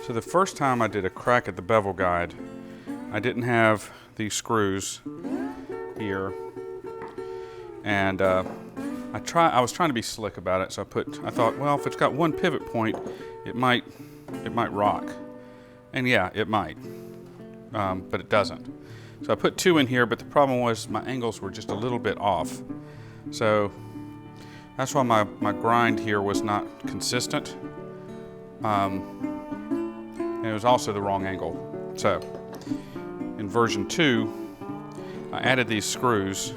So the first time I did a crack at the bevel guide, I didn't have these screws here, and I was trying to be slick about it. So I thought, well, if it's got one pivot point, it might rock, and yeah, it might, but it doesn't. So I put 2 in here, but the problem was my angles were just a little bit off. So that's why my grind here was not consistent. And it was also the wrong angle. So in version 2, I added these screws,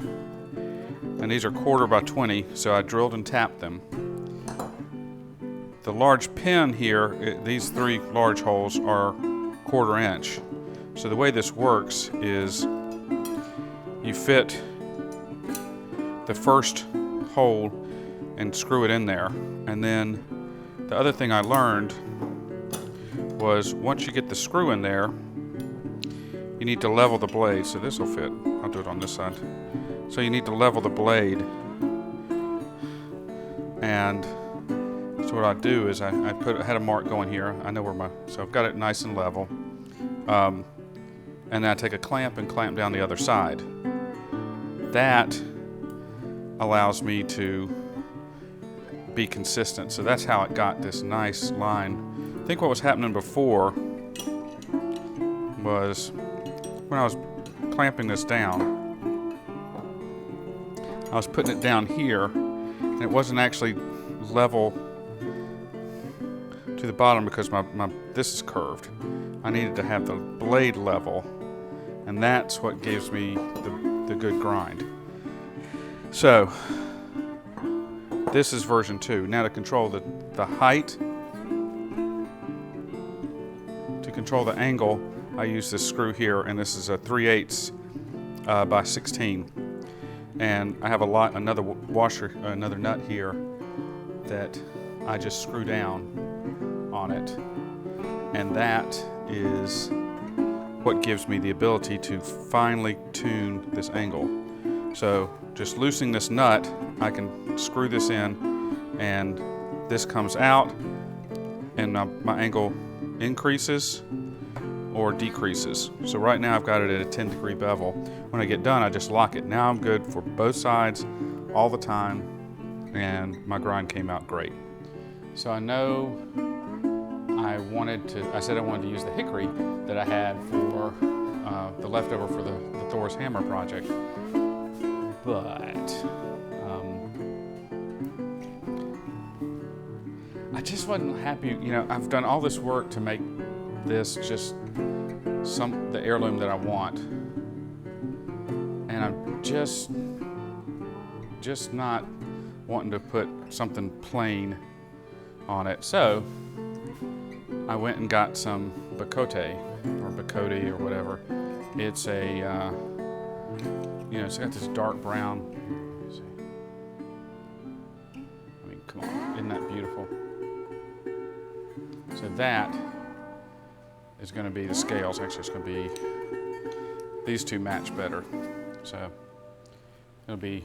and these are 1/4 by 20, so I drilled and tapped them. The large pin here, these 3 large holes are 1/4 inch. So the way this works is you fit the first hole and screw it in there. And then the other thing I learned was once you get the screw in there, you need to level the blade. So this will fit. I'll do it on this side. So you need to level the blade. And so what I do is I had a mark going here. I know where so I've got it nice and level. And then I take a clamp and clamp down the other side. That allows me to be consistent. So that's how it got this nice line. I think what was happening before was when I was clamping this down, I was putting it down here, and it wasn't actually level to the bottom because this is curved. I needed to have the blade level, and that's what gives me the good grind. So this is version 2. Now to control the height, to control the angle, I use this screw here, and this is a 3/8 by 16. And I have another nut here that I just screw down on it. And that is what gives me the ability to finely tune this angle. So just loosening this nut, I can screw this in, and this comes out, and my angle increases or decreases. So right now I've got it at a 10-degree bevel. When I get done, I just lock it. Now I'm good for both sides all the time, and my grind came out great. So I know I said I wanted to use the hickory that I had for the leftover for the Thor's hammer project, but I just wasn't happy. You know, I've done all this work to make this just the heirloom that I want, and I'm just not wanting to put something plain on it. So I went and got some Bacote or Bacote or whatever. It's a it's got this dark brown. I mean, come on, isn't that beautiful? So that is going to be the scales. Actually, it's going to be, these two match better. So it'll be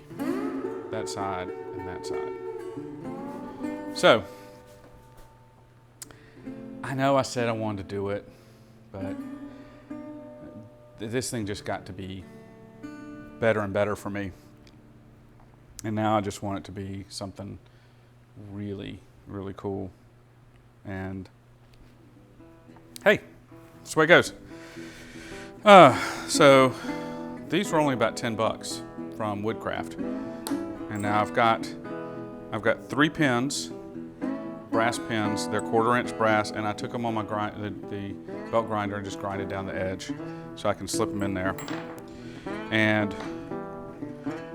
that side and that side. So I know I said I wanted to do it, but this thing just got to be better and better for me. And now I just want it to be something really, really cool. And hey, that's the way it goes. So these were only about $10 from Bushcraft. And now I've got 3 pins, brass pins. They're 1/4 inch brass, and I took them on my the belt grinder and just grinded down the edge so I can slip them in there. And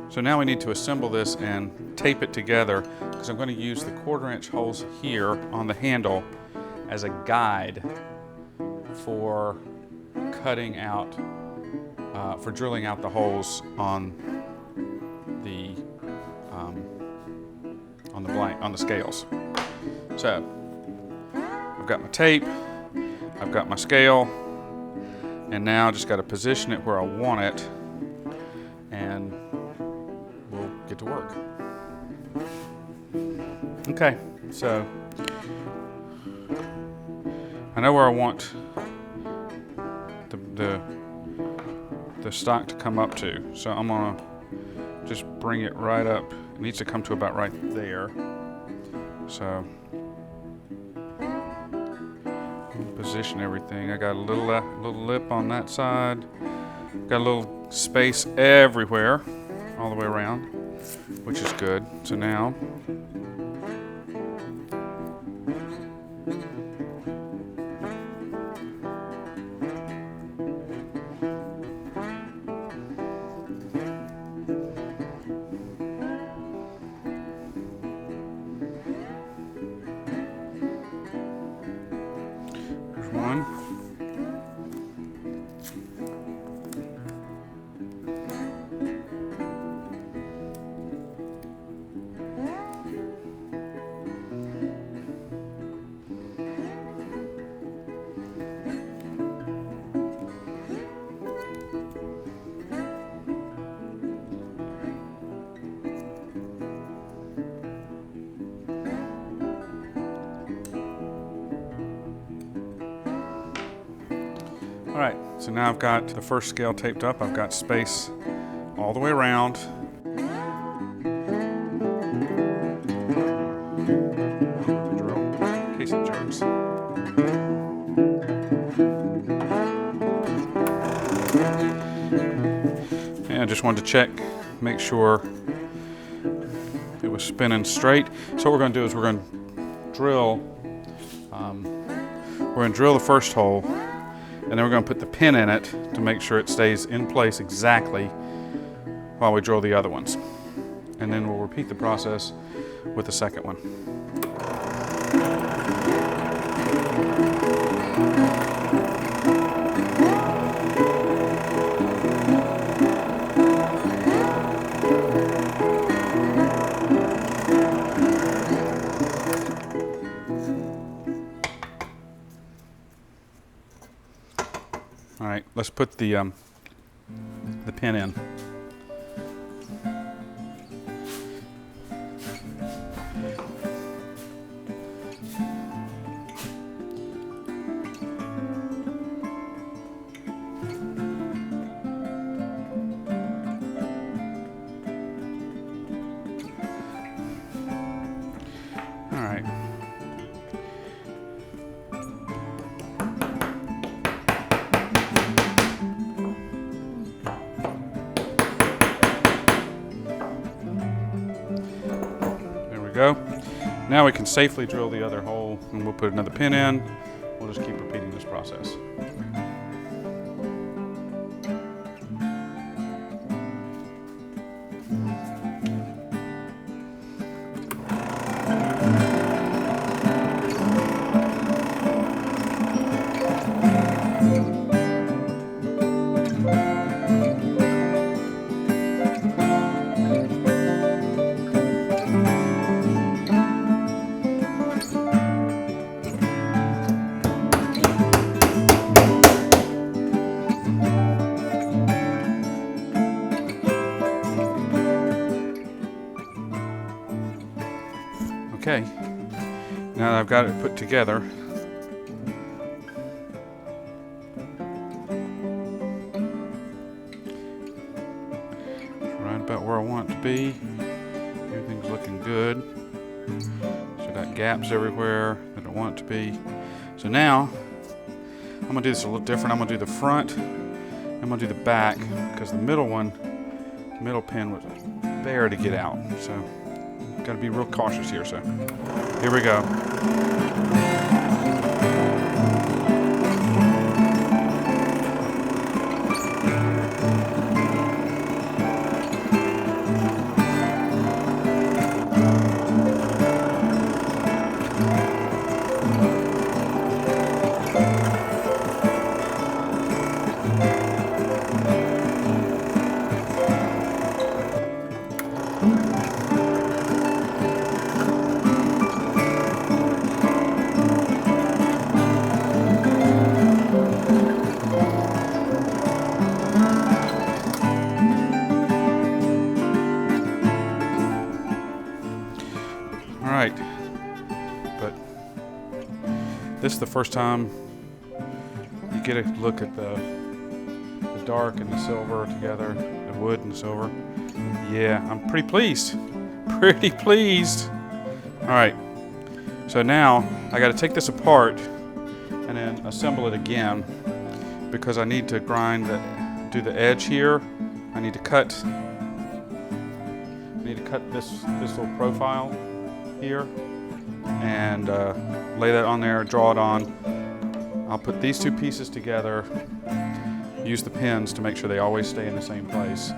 so now we need to assemble this and tape it together, because I'm going to use the 1/4 inch holes here on the handle as a guide for cutting out, for drilling out the holes on the scales. So I've got my tape, I've got my scale, and now I just got to position it where I want it, and we'll get to work. Okay, so I know where I want the stock to come up to. So I'm gonna just bring it right up. It needs to come to about right there. So position everything. I got a little lip on that side. Got a little space everywhere, all the way around, which is good. So now there's one. All right, so now I've got the first scale taped up. I've got space all the way around. The drill, in case it jerks. And I just wanted to check, make sure it was spinning straight. So what we're going to do is we're going to drill. We're going to drill the first hole. And then we're going to put the pin in it to make sure it stays in place exactly while we drill the other ones. And then we'll repeat the process with the second one. All right, let's put the pin in. All right. Go. Now we can safely drill the other hole, and we'll put another pin in. We'll just keep repeating this process. Okay, now that I've got it put together, it's right about where I want it to be. Everything's looking good. So I got gaps everywhere that I want it to be. So now, I'm gonna do this a little different. I'm gonna do the front, I'm gonna do the back, because the middle pin was bare to get out. So got to be real cautious here. So here we go. All right, but this is the first time you get a look at the dark and the silver together, the wood and the silver. Yeah, I'm pretty pleased. Pretty pleased. All right, so now I got to take this apart and then assemble it again because I need to do the edge here. I need to cut this little profile here and lay that on there, draw it on. I'll put these two pieces together, use the pins to make sure they always stay in the same place.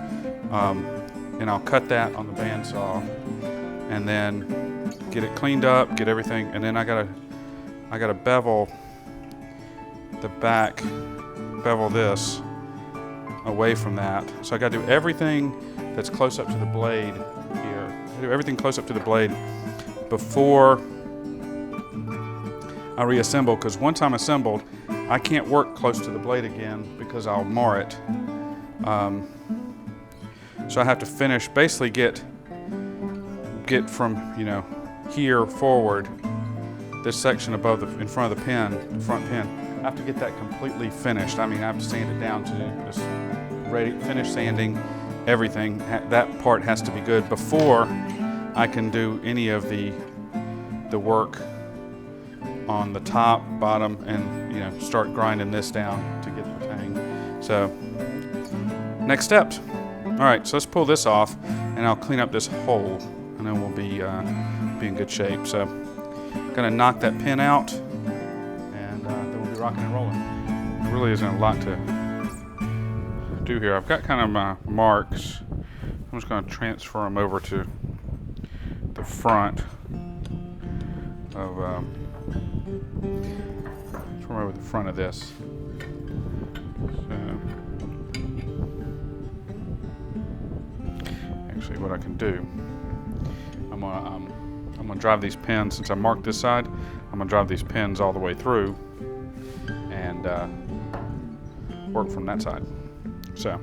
And I'll cut that on the bandsaw and then get it cleaned up, get everything, and then I gotta bevel the back, bevel this away from that. So I gotta do everything that's close up to the blade here. Do everything close up to the blade before I reassemble, because once I'm assembled, I can't work close to the blade again because I'll mar it. So I have to finish, basically get from, here forward, this section above in front of the pin, the front pin. I have to get that completely finished. I mean, I have to sand it down to just ready, finish sanding everything. That part has to be good before I can do any of the work on the top, bottom, and start grinding this down to get the tang. So, next steps. All right, so let's pull this off, and I'll clean up this hole, and then we'll be in good shape. So, gonna knock that pin out, and then we'll be rocking and rolling. There really isn't a lot to do here. I've got kind of my marks. I'm just gonna transfer them over to the front of over the front of this. So, actually, what I can do, I'm gonna drive these pins, since I marked this side, I'm gonna drive these pins all the way through and work from that side. So.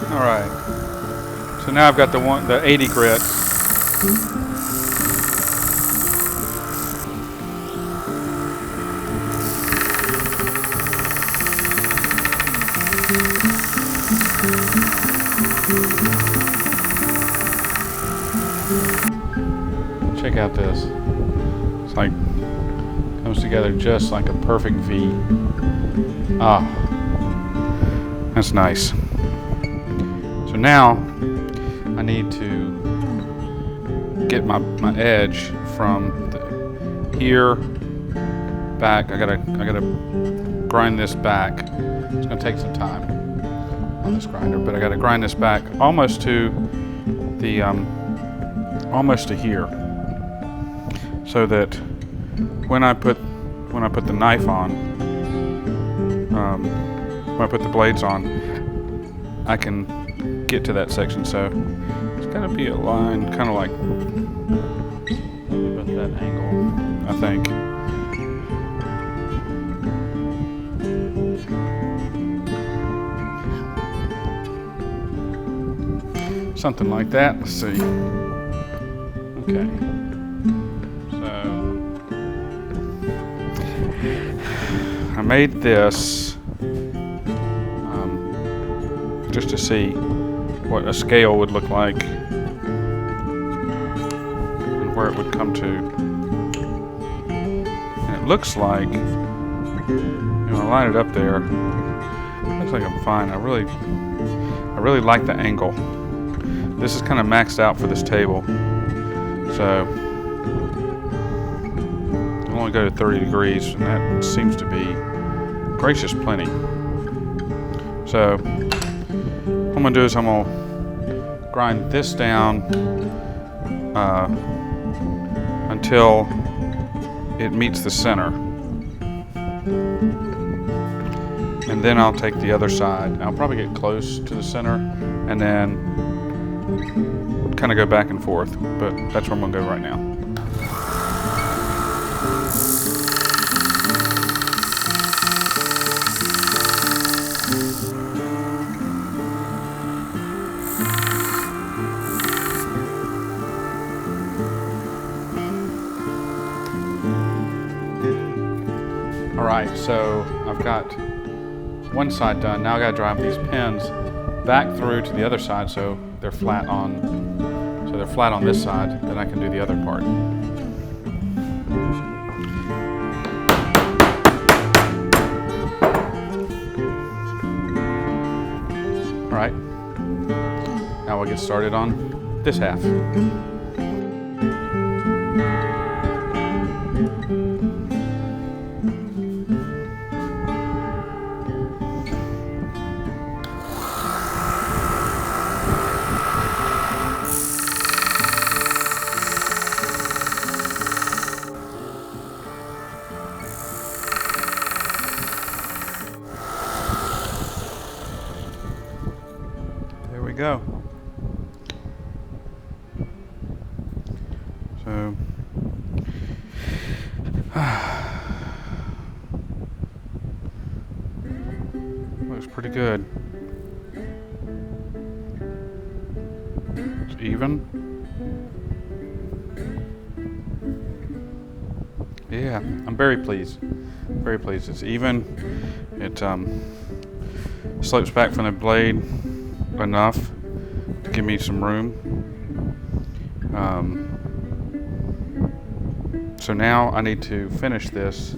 All right, so now I've got the 80 grit. Check out this. It's like, comes together just like a perfect V. Ah, that's nice. So now I need to get my edge from here back. I gotta grind this back. It's gonna take some time on this grinder, but I gotta grind this back almost to the almost to here, so that when I put the knife on, when I put the blades on, I can get to that section. So it's got to be a line kind of like about that angle, I think. Something like that. Let's see. Okay. So I made this just to see what a scale would look like and where it would come to. And it looks like, I line it up there. It looks like I'm fine. I really like the angle. This is kind of maxed out for this table. So I'll only go to 30 degrees, and that seems to be gracious plenty. So what I'm gonna do is I'm gonna grind this down until it meets the center. And And then I'll take the other side. I'll probably get close to the center and then kind of go back and forth, but that's where I'm gonna go right now. All right, so I've got one side done. Now I gotta drive these pins back through to the other side so they're flat on this side, then I can do the other part. All right, now we'll get started on this half. Go. So looks pretty good. It's even. Yeah, I'm very pleased. Very pleased. It's even. It slopes back from the blade enough to give me some room. So now I need to finish this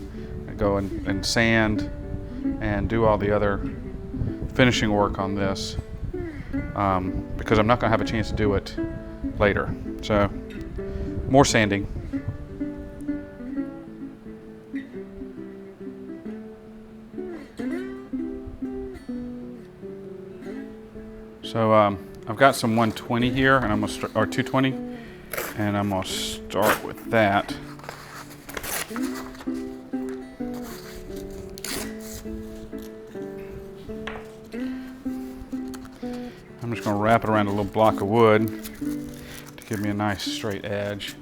and go and sand and do all the other finishing work on this because I'm not going to have a chance to do it later. So more sanding. So I've got some 120 here, and I'm gonna or 220, and I'm gonna start with that. I'm just gonna wrap it around a little block of wood to give me a nice straight edge.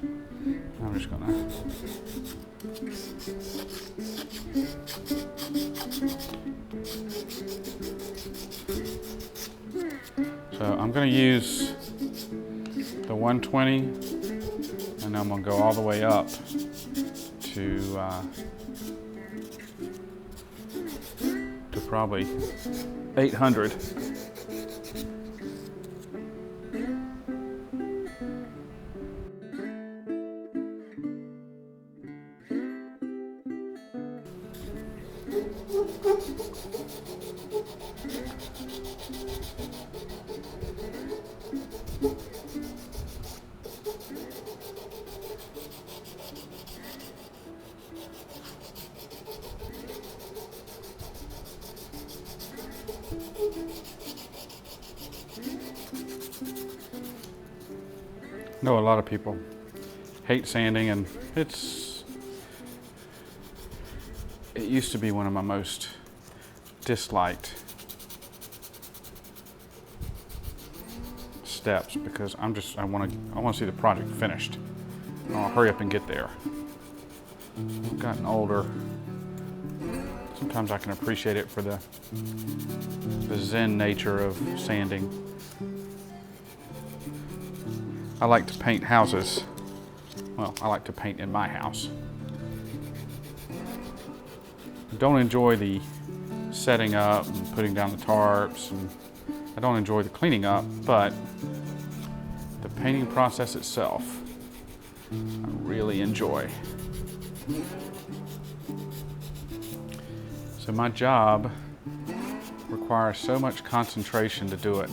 I'm just gonna. So I'm going to use the 120, and I'm going to go all the way up to probably 800. I know a lot of people hate sanding, and it used to be one of my most disliked steps because I want to see the project finished. I want to hurry up and get there. I've gotten older. Sometimes I can appreciate it for the zen nature of sanding. I like to paint houses. Well, I like to paint in my house. I don't enjoy the setting up and putting down the tarps, and I don't enjoy the cleaning up, but the painting process itself, I really enjoy. So my job requires so much concentration to do it.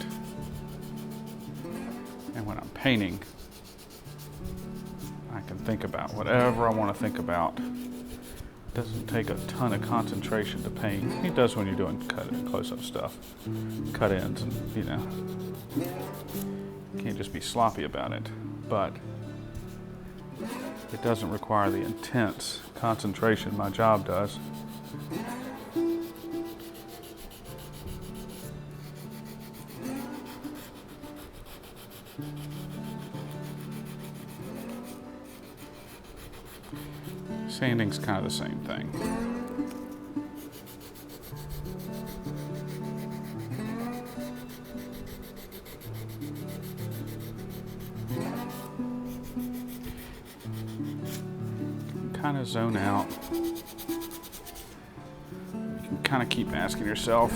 And when I'm painting, I can think about whatever I want to think about. It doesn't take a ton of concentration to paint. It does when you're doing close-up stuff, cut-ins, and you know, you can't just be sloppy about it. But it doesn't require the intense concentration my job does. Sanding's kind of the same thing. Kind of zone out. You can kind of keep asking yourself,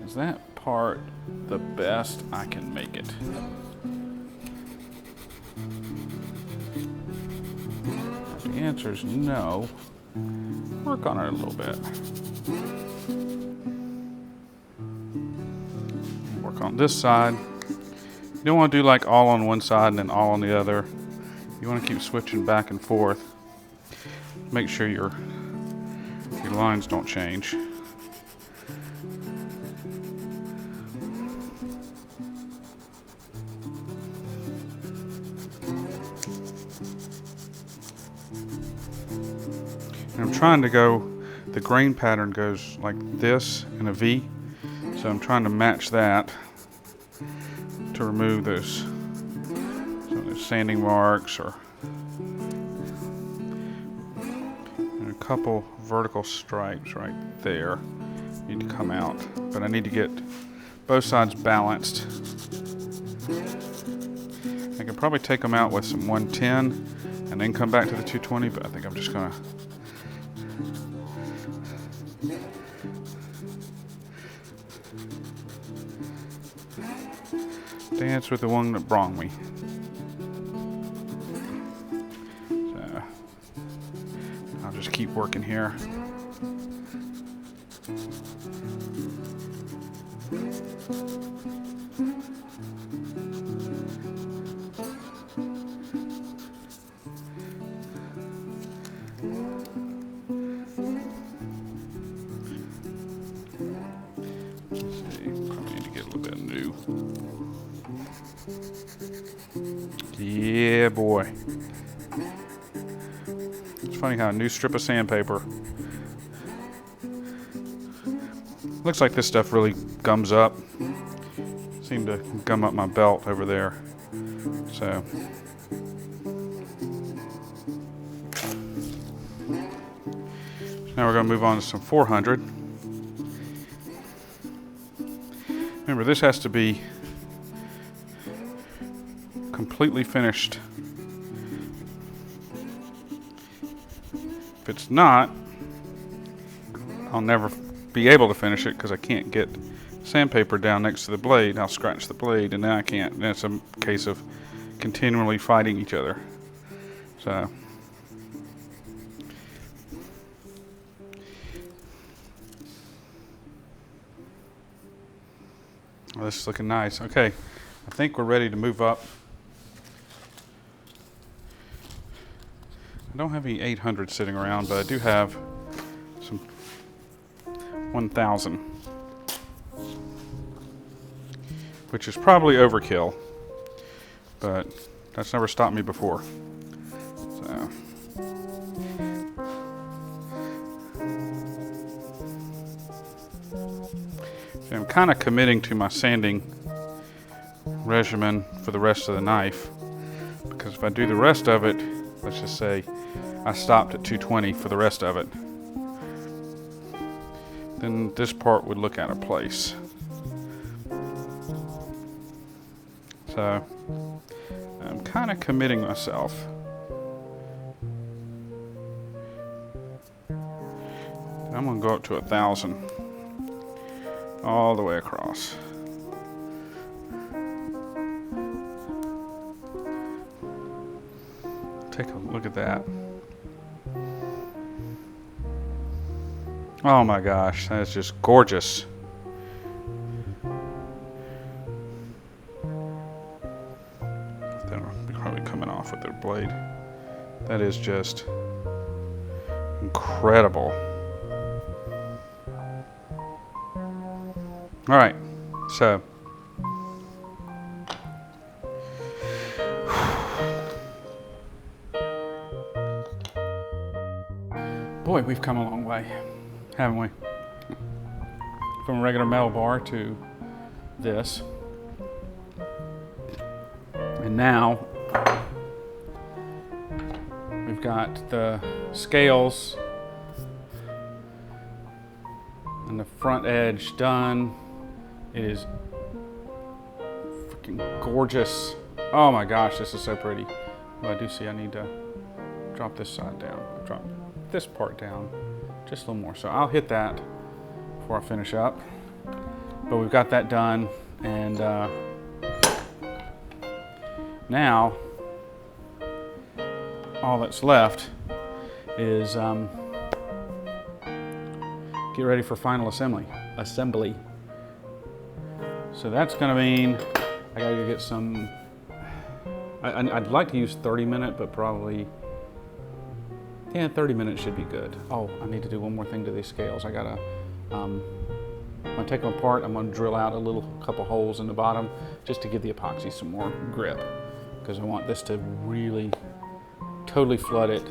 is that part the best I can make it? If the answer is no, work on it a little bit. Work on this side. You don't want to do like all on one side and then all on the other. You want to keep switching back and forth. Make sure your lines don't change. And I'm trying to go, the grain pattern goes like this in a V. So I'm trying to match that to remove those sanding marks or a couple vertical stripes right there need to come out, but I need to get both sides balanced. I can probably take them out with some 110 and then come back to the 220, but I think I'm just gonna dance with the one that brought me. So I'll just keep working here. Yeah, boy. It's funny how a new strip of sandpaper. Looks like this stuff really gums up. Seemed to gum up my belt over there. So. Now we're going to move on to some 400. Remember, this has to be completely finished. If it's not, I'll never be able to finish it because I can't get sandpaper down next to the blade. I'll scratch the blade and then I can't. And it's a case of continually fighting each other. So well, this is looking nice. Okay, I think we're ready to move up. I don't have any 800 sitting around, but I do have some 1000, which is probably overkill, but that's never stopped me before. So. I'm kind of committing to my sanding regimen for the rest of the knife, because if I do the rest of it, let's just say I stopped at 220 for the rest of it, then this part would look out of place. So I'm kind of committing myself. I'm going to go up to 1000 all the way across. Take a look at that. Oh my gosh, that's just gorgeous. That'll be probably coming off with their blade. That is just incredible. All right, so boy, we've come a long way, haven't we? From a regular metal bar to this. And now we've I've got the scales and the front edge done. It is freaking gorgeous. Oh my gosh, this is so pretty. But I do see I need to drop this side down. Drop this part down just a little more. So I'll hit that before I finish up. But we've got that done, and now all that's left is get ready for final assembly. So that's gonna mean I gotta go get some, I'd like to use 30-minute, but probably, yeah, 30 minutes should be good. Oh, I need to do one more thing to these scales. I gotta, when I take them apart, I'm gonna drill out a couple holes in the bottom just to give the epoxy some more grip, because I want this to really totally flood it.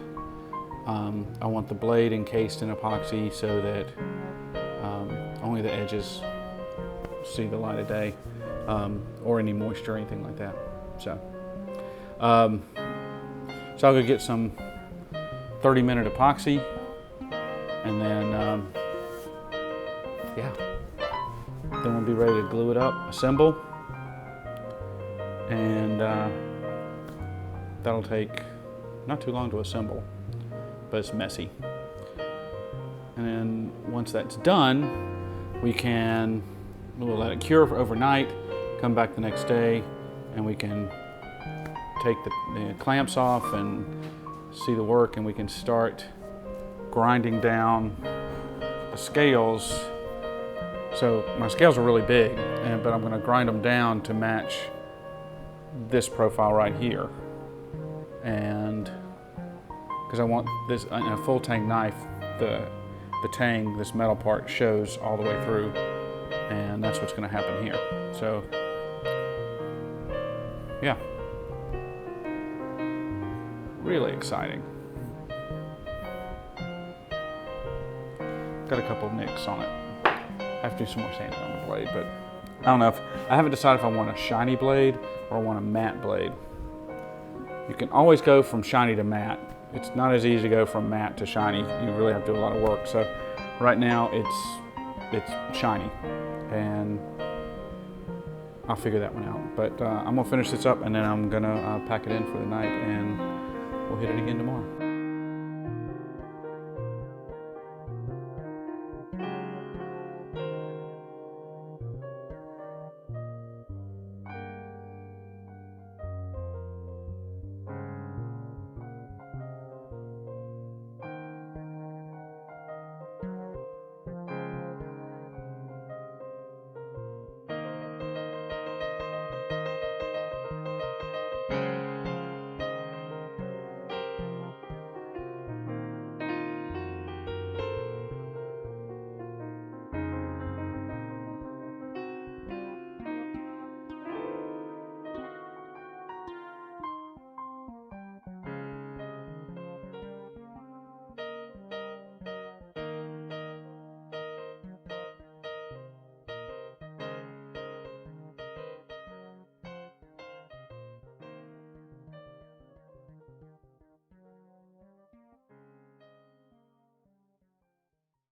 I want the blade encased in epoxy so that only the edges see the light of day, or any moisture or anything like that. So I'll go get some 30-minute epoxy, and then yeah, then we'll be ready to glue it up, assemble, and that'll take not too long to assemble, but it's messy. And then once that's done, we'll let it cure for overnight, come back the next day, and we can take the clamps off and see the work, and we can start grinding down the scales. So my scales are really big, but I'm going to grind them down to match this profile right here. And because I want this in a full tang knife, the tang, this metal part, shows all the way through, and that's what's going to happen here. So yeah, really exciting. Got a couple of nicks on it. I have to do some more sanding on the blade, but I don't know I haven't decided if I want a shiny blade or I want a matte blade. You can always go from shiny to matte. It's not as easy to go from matte to shiny. You really have to do a lot of work. So right now it's shiny, and I'll figure that one out. But I'm gonna finish this up, and then I'm gonna pack it in for the night, and we'll hit it again tomorrow.